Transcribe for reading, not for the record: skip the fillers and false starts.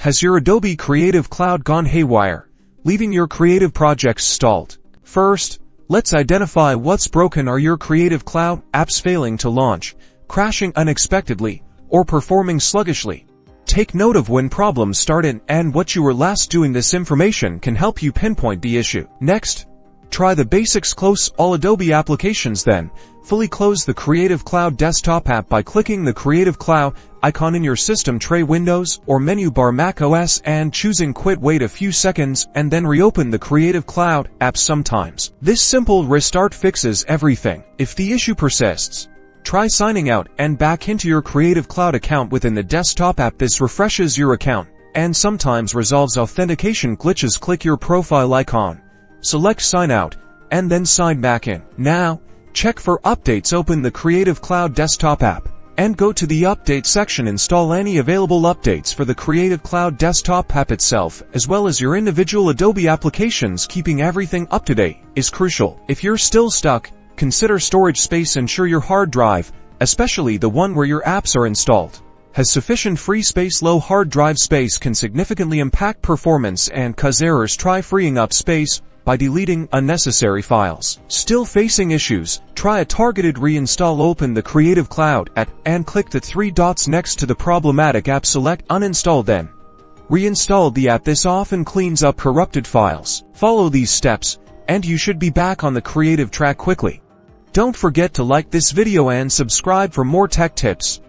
Has your Adobe Creative Cloud gone haywire, leaving your creative projects stalled? First, let's identify what's broken. Are your Creative Cloud apps failing to launch, crashing unexpectedly, or performing sluggishly? Take note of when problems started and what you were last doing. This information can help you pinpoint the issue. Next, try the basics. Close all Adobe applications, then fully close the Creative Cloud desktop app by clicking the Creative Cloud icon in your system tray, Windows, or menu bar Mac OS and choosing Quit. Wait a few seconds and then reopen the Creative Cloud app. Sometimes this simple restart fixes everything. If the issue persists, try signing out and back into your Creative Cloud account within the desktop app. This refreshes your account and sometimes resolves authentication glitches. Click your profile icon, select Sign Out, and then sign back in. Now, check for updates. Open the Creative Cloud desktop app and go to the Update section. Install any available updates for the Creative Cloud desktop app itself, as well as your individual Adobe applications. Keeping everything up to date is crucial. If you're still stuck, consider storage space. Ensure your hard drive, especially the one where your apps are installed, has sufficient free space. Low hard drive space can significantly impact performance and cause errors. Try freeing up space by deleting unnecessary files. Still facing issues? Try a targeted reinstall. Open the Creative Cloud app and click the three dots next to the problematic app. Select Uninstall, then reinstall the app. This often cleans up corrupted files. Follow these steps and you should be back on the creative track quickly. Don't forget to like this video and subscribe for more tech tips.